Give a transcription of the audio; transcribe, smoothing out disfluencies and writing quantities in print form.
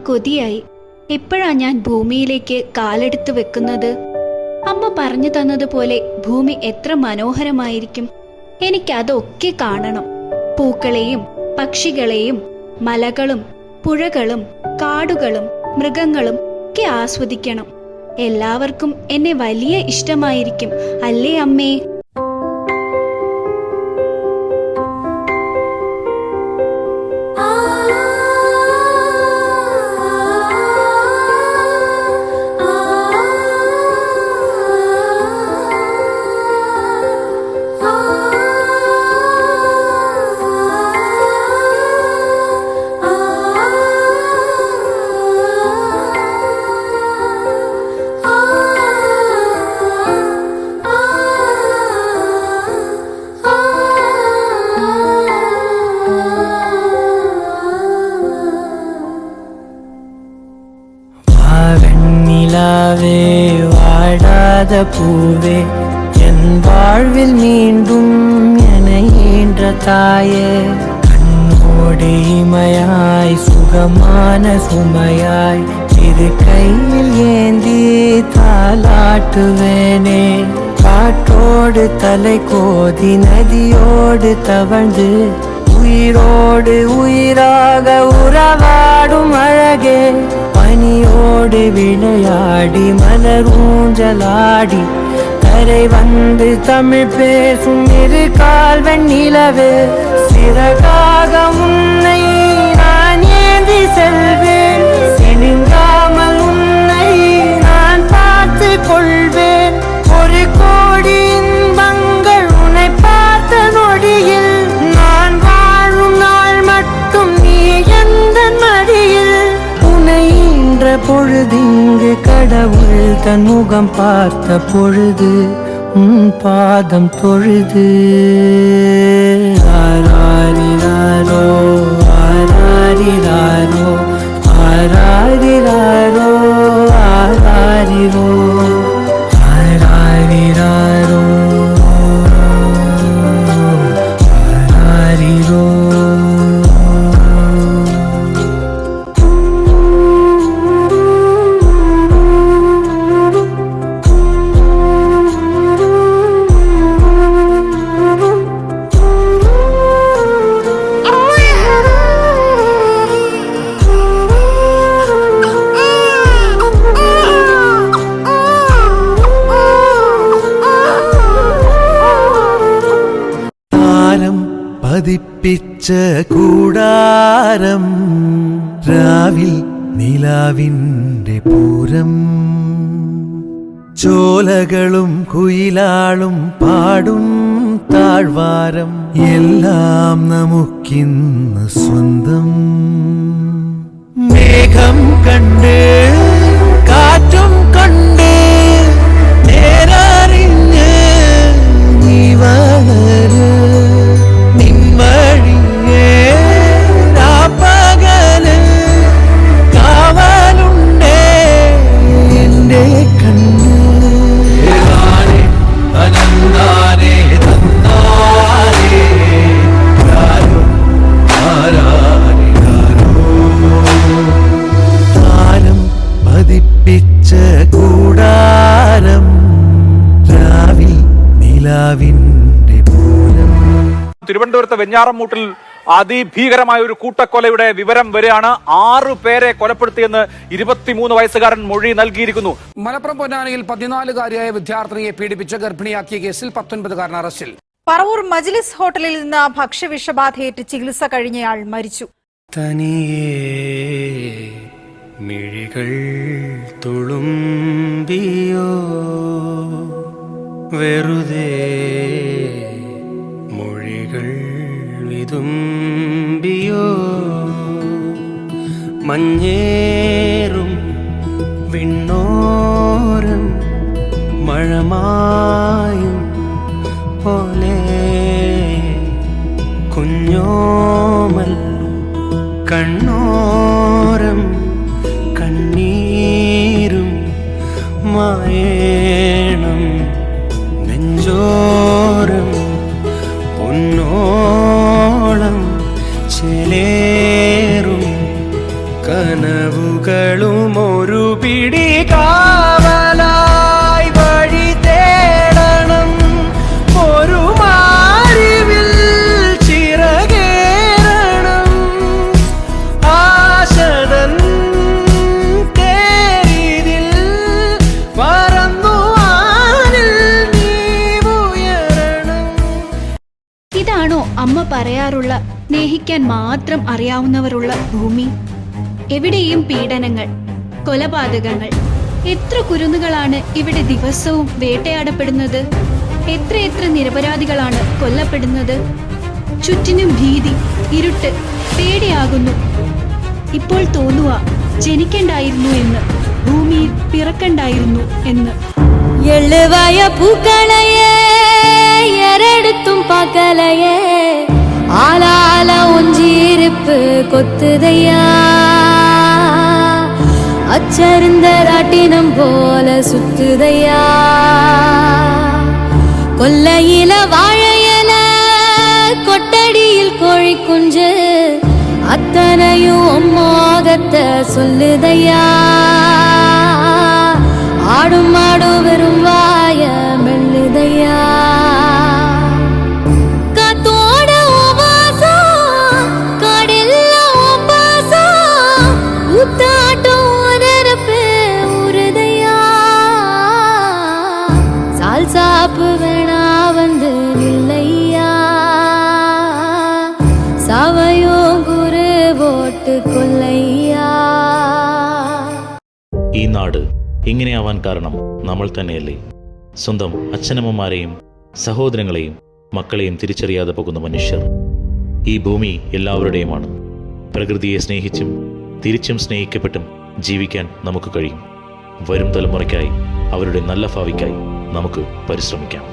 കൊതിയായി. എപ്പോഴാ ഞാൻ ഭൂമിയിലേക്ക് കാലെടുത്ത് വെക്കുന്നത്? അമ്മ പറഞ്ഞു തന്നതുപോലെ ഭൂമി എത്ര മനോഹരമായിരിക്കും. എനിക്കതൊക്കെ കാണണം. പൂക്കളെയും പക്ഷികളെയും മലകളും പുഴകളും കാടുകളും മൃഗങ്ങളും ഒക്കെ ആസ്വദിക്കണം. എല്ലാവർക്കും എന്നെ വലിയ ഇഷ്ടമായിരിക്കും, അല്ലേ അമ്മേ? வாடாத பூவே என் வாழ்வில் மீண்டும் என ஈன்ற தாயே, கண்ணோடு இமையாய் சுகமான சுமையாய் இரு கையில் ஏந்தி தாலாட்டுவேனே. காற்றோடு தலை கோதி நதியோடு தவழ்ந்து உயிரோடு உயிராக உறவாடும் அழகே, பனியோடு விளையாடி மலர் ஊஞ்சலாடி கரை வந்து தமிழ் பேசும் இரு கால்வன் நிலவே, சிறகாக உன்னை நான் ஏந்தி செல்வேன், சினுங்காமல் உன்னை நான் பார்த்து கொள்வேன். ஒரு கோடி இன்பங்கள் உன்னை பார்த்த நொடியில், நான் வாழும் நாள் மட்டும் நீ எந்த மடியில். உன்னை ஈன்ற பொழுதிங்கு கடவுள் தன் முகம் பார்த்த பொழுது உன் பாதம் தொழுது. ஆராரிராரோ ஆராரிராரோ ஆராரிராரோ ஆராரிரோ ஆராரிராரோ ஆராரிரோ. പതിപ്പിച്ച കൂടാരം, രാവിൽ നിലാവിൻ്റെ പൂരം, ചോലകളും കുയിലാളും പാടും താഴ്വാരം, എല്ലാം നമുക്കിന്ന് സ്വന്തം. മേഘം കണ്ട് കാറ്റും കണ്ട് നേരറിഞ്ഞ് നീ വളര്, നിൻവഴിയേ രാപ്പകല് കാവലുണ്ടേ എൻ്റെ കണ്ണ്. അനന്താനേ തന്നാരേ ആരോ ആരാരിരാരോ. താരം പതിപ്പിച്ച കൂടാരം, രാവിൽ നിലാവിൻ്റെ പൂരം. തിരുവനന്തപുരത്ത് വെഞ്ഞാറമൂട്ടിൽ അതിഭീകരമായ ഒരു കൂട്ടക്കൊലയുടെ വിവരം വരെയാണ്. 6 പേരെ കൊലപ്പെടുത്തിയെന്ന് 23 വയസ്സുകാരൻ മൊഴി നൽകിയിരിക്കുന്നു. മലപ്പുറം പൊന്നാനിയിൽ 14-കാരിയായ വിദ്യാർത്ഥിനിയെ പീഡിപ്പിച്ച് ഗർഭിണിയാക്കിയ കേസിൽ 19-കാരൻ അറസ്റ്റിൽ. പറവൂർ മജ്ലിസ് ഹോട്ടലിൽ നിന്ന് ഭക്ഷ്യവിഷബാധയേറ്റ് ചികിത്സ കഴിഞ്ഞയാൾ മരിച്ചു. തനിയേ മിഴികൾ തുളുമ്പിയോ വെറുതെ മൊഴികൾ വിതുമ്പിയോ, മഞ്ഞേറും വിണ്ണോരം മഴമായും പോലെ കുഞ്ഞോമൽ കണ്ണോരം കണ്ണീരും മായേണം നെഞ്ചോരം പൊന്നോളം ചേലേറും കനവു കനവുകളും ഒരു പിടി കാവലായി വഴി തേടണം. ഒരു മാറിവിൽ ചിറകേറണം. ആശതൻ തേരിതിൽ പറന്നു വാനിൽ നീ ഉയരണം. ഇതാണോ അമ്മ പറയാറുള്ള സ്നേഹിക്കാൻ മാത്രം അറിയാവുന്നവരുള്ള ഭൂമി? എവിടെയും പീഡനങ്ങൾ, കൊലപാതകങ്ങൾ. എത്ര കുരുന്നുകളാണ് ഇവിടെ ദിവസവും വേട്ടയാടപ്പെടുന്നത്? എത്രയെത്ര നിരപരാധികളാണ് കൊല്ലപ്പെടുന്നത്? ചുറ്റിനും ഭീതി, ഇരുട്ട്, പേടിയാകുന്നു. ഇപ്പോൾ തോന്നുക ജനിക്കണ്ടായിരുന്നു എന്ന്, ഭൂമിയിൽ പിറക്കണ്ടായിരുന്നു എന്ന്. எழுவாய பூக்களையே எரெடுத்தும் பார்க்கலையே ஆளால ஒஞ்சிருப்பு கொத்துதையா அச்சருந்த ராட்டினம் போல சுத்துதையா கொல்லையில வாழையல கொட்டடியில் கோழி குஞ்சு அத்தனையும் மோகத்தை சொல்லுதையா ஆடும் மாடும் வெறும் வாய மெல்லுதையா காத்தோட வாசம் காடெல்லாம் பாசம் ஊத்தாட்டம் நரப்பு உருதையா சால் சாப்பு வேணா வந்து இல்லையா சவையோ குரு போட்டு கொல்லையா. ഈ നാട് ഇങ്ങനെയാവാൻ കാരണം നമ്മൾ തന്നെയല്ലേ? സ്വന്തം അച്ഛനമ്മമാരെയും സഹോദരങ്ങളെയും മക്കളെയും തിരിച്ചറിയാതെ പോകുന്ന മനുഷ്യർ. ഈ ഭൂമി എല്ലാവരുടെയുമാണ്. പ്രകൃതിയെ സ്നേഹിച്ചും തിരിച്ചും സ്നേഹിക്കപ്പെട്ടും ജീവിക്കാൻ നമുക്ക് കഴിയും. വരും തലമുറയ്ക്കായി, അവരുടെ നല്ല ഭാവിക്കായി നമുക്ക് പരിശ്രമിക്കാം.